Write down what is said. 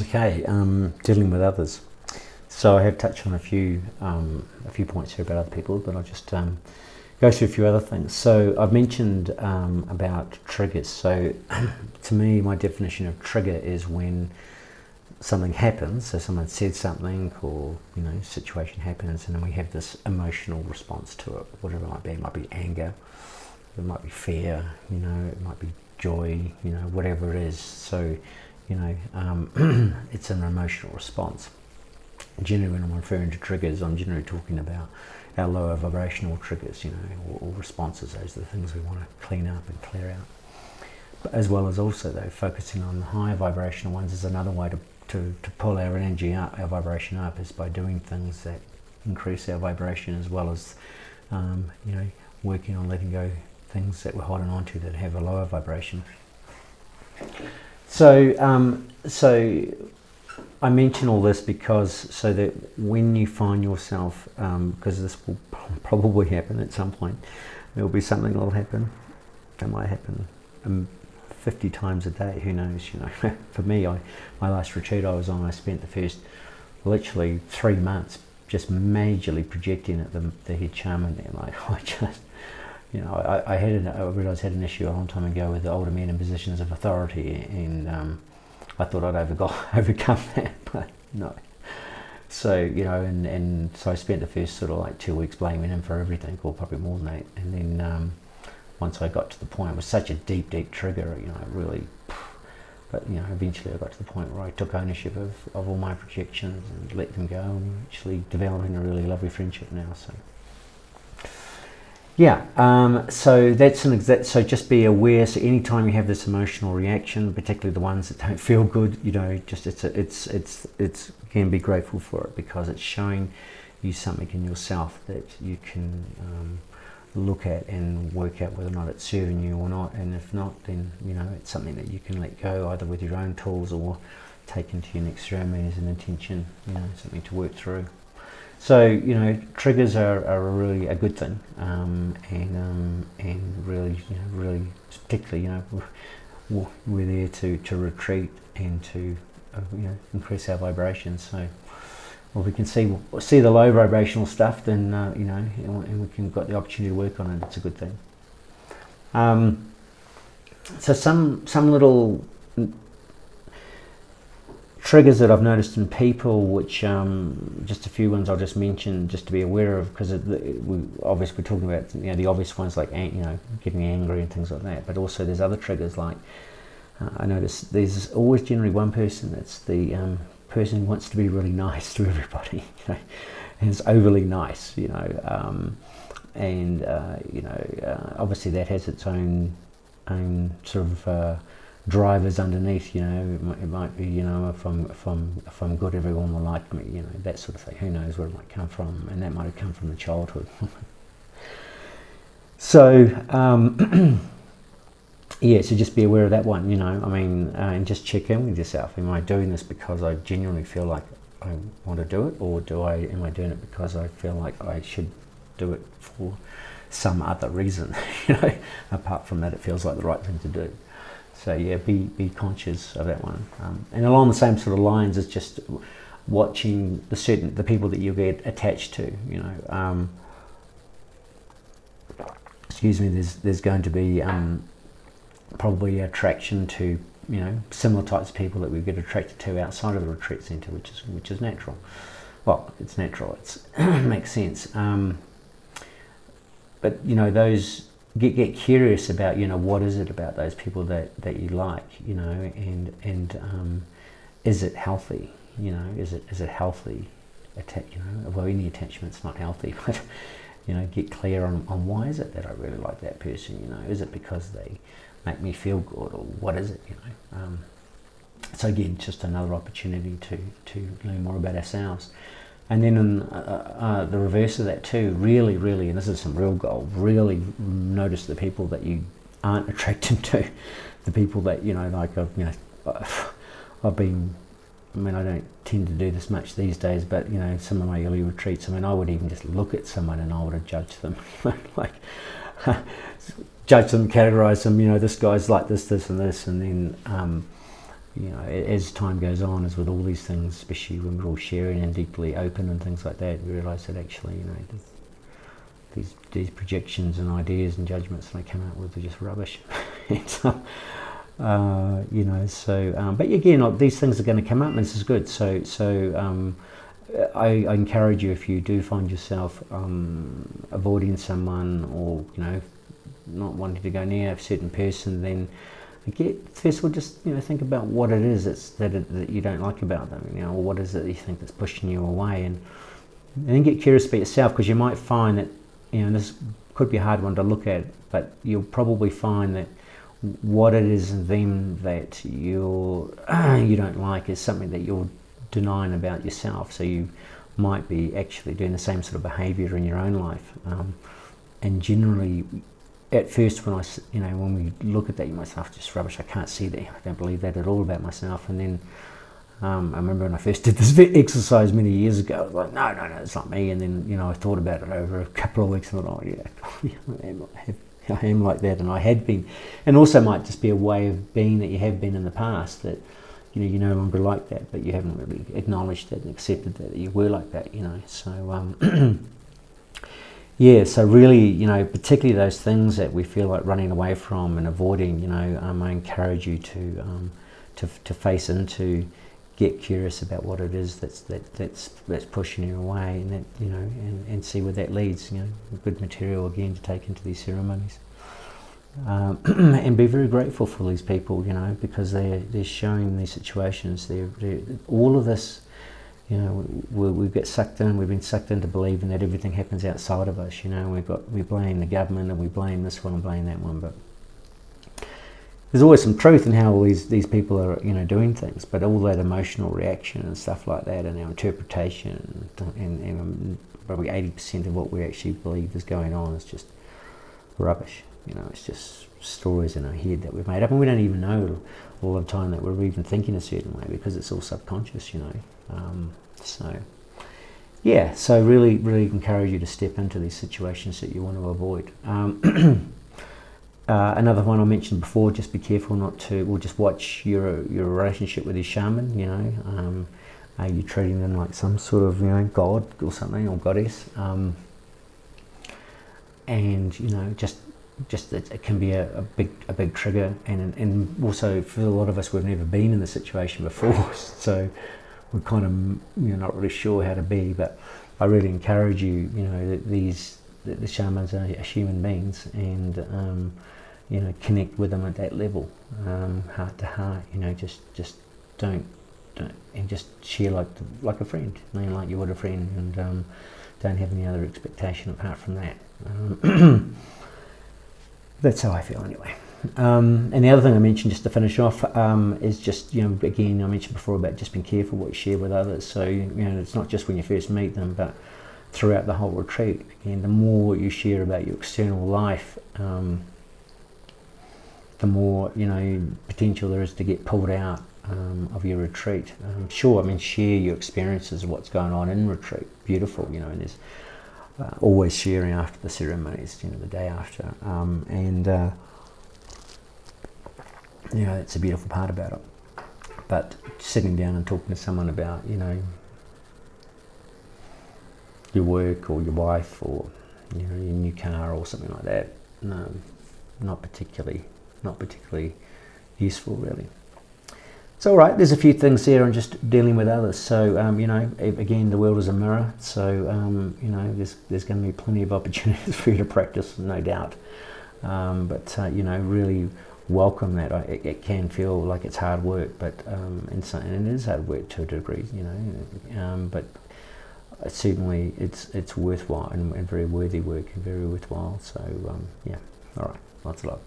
Okay, dealing with others. So I have touched on a few points here about other people, but I'll just go through a few other things. So I've mentioned about triggers. So to me, my definition of trigger is when something happens. So someone said something, or situation happens, and then we have this emotional response to it. Whatever it might be. It might be anger. It might be fear. It might be joy. Whatever it is. So it's an emotional response. Generally, when I'm referring to triggers, I'm generally talking about our lower vibrational triggers, or responses. Those are the things we want to clean up and clear out. But as well as also, though, focusing on the higher vibrational ones is another way to pull our energy up, our vibration up, is by doing things that increase our vibration, as well as, working on letting go things that we're holding on to that have a lower vibration. So I mention all this so that when you find yourself, because this will probably happen at some point, there will be something that will happen. That might happen 50 times a day. Who knows? For me, my last retreat I was on, I spent the first literally 3 months just majorly projecting at the head shaman there. Like I just. I realised I had an issue a long time ago with the older men in positions of authority, and I thought I'd overcome that, but no. So, and so I spent the first sort of like 2 weeks blaming him for everything, or probably more than that. And then once I got to the point, it was such a deep trigger, really. But, eventually I got to the point where I took ownership of all my projections and let them go, and actually developing a really lovely friendship now, so. Yeah, so that's so just be aware. So anytime you have this emotional reaction, particularly the ones that don't feel good, it's can be grateful for it, because it's showing you something in yourself that you can look at and work out whether or not it's serving you or not. And if not, then it's something that you can let go, either with your own tools or take into your next ceremony as an intention, something to work through. So triggers are really a good thing, and really, really particularly, we're there to retreat and to increase our vibrations. So, well, we can see the low vibrational stuff, then and we can got the opportunity to work on it. It's a good thing. So some little triggers that I've noticed in people, which just a few ones I'll just mention just to be aware of, because we're talking about the obvious ones like getting angry and things like that, but also there's other triggers like I notice there's always generally one person that's the person who wants to be really nice to everybody, and is overly nice, obviously that has its own sort of drivers underneath. It might be if I'm good, everyone will like me, that sort of thing. Who knows where it might come from, and that might have come from the childhood. So so just be aware of that one, and just check in with yourself. Am I doing this because I genuinely feel like I want to do it, or am I doing it because I feel like I should do it for some other reason? Apart from that, it feels like the right thing to do. So yeah, be conscious of that one. And along the same sort of lines is just watching the people that you get attached to. Excuse me. There's going to be probably attraction to similar types of people that we get attracted to outside of the retreat centre, which is natural. Well, it's natural. It makes sense. But those. Get curious about what is it about those people that you like, and is it healthy? Is it healthy? Well, any attachment's not healthy, but get clear on why is it that I really like that person? Is it because they make me feel good, or what is it? So again, just another opportunity to learn more about ourselves. And then in the reverse of that too, really, really, and this is some real gold, really notice the people that you aren't attracted to, the people that, I've been, I don't tend to do this much these days, but, some of my early retreats, I would even just look at someone and I would have judged them, judge them, categorize them, this guy's like this, and this, and then as time goes on, as with all these things, especially when we're all sharing and deeply open and things like that, we realise that actually, these projections and ideas and judgments that I come out with are just rubbish. And so, but again, these things are going to come up, and this is good. So I encourage you, if you do find yourself avoiding someone, or not wanting to go near a certain person, then first of all, just think about what it is that you don't like about them, or what is it that you think that's pushing you away, and then get curious about yourself, because you might find that this could be a hard one to look at, but you'll probably find that what it is in them that you don't like is something that you're denying about yourself. So you might be actually doing the same sort of behaviour in your own life, and generally, at first, when we look at that, you might say, just rubbish, I can't see that, I don't believe that at all about myself. And then I remember when I first did this exercise many years ago, I was like, no, it's not me. And then I thought about it over a couple of weeks, and I thought, I am like that, and I had been. And also might just be a way of being that you have been in the past, that you're no longer like that, but you haven't really acknowledged that and accepted that you were like that. So yeah, so really, particularly those things that we feel like running away from and avoiding, I encourage you to face into, get curious about what it is that's pushing you away, and that and see where that leads. Good material again to take into these ceremonies, and be very grateful for these people, because they're showing these situations. They're all of this. We get sucked in. We've been sucked into believing that everything happens outside of us. We blame the government, and we blame this one and blame that one, but there's always some truth in how all these people are doing things. But all that emotional reaction and stuff like that, and our interpretation, and probably 80% of what we actually believe is going on is just rubbish. It's just stories in our head that we've made up, and we don't even know all the time that we're even thinking a certain way, because it's all subconscious. So really encourage you to step into these situations that you want to avoid. Another one I mentioned before, just be careful not to, or just watch your relationship with your shaman. Are you treating them like some sort of god or something, or goddess? And just it can be a big trigger, and also for a lot of us, we've never been in the situation before, so we're kind of not really sure how to be. But I really encourage you, that the shamans are human beings, and connect with them at that level, heart to heart. Just don't, and just share like a friend, like you would a friend, and don't have any other expectation apart from that. That's how I feel anyway. And the other thing I mentioned, just to finish off, is just, again, I mentioned before about just being careful what you share with others. So, it's not just when you first meet them, but throughout the whole retreat. Again, the more you share about your external life, the more, potential there is to get pulled out of your retreat. Sure, share your experiences of what's going on in retreat. Beautiful, and there's always sharing after the ceremonies, the day after. It's a beautiful part about it. But sitting down and talking to someone about, your work or your wife or, your new car or something like that, no, not particularly useful, really. It's all right. There's a few things there on just dealing with others. So, again, the world is a mirror. So, there's going to be plenty of opportunities for you to practice, no doubt. But really welcome that. It can feel like it's hard work, but and it is hard work to a degree, but certainly it's worthwhile and very worthy work and very worthwhile. So, all right. Lots of love.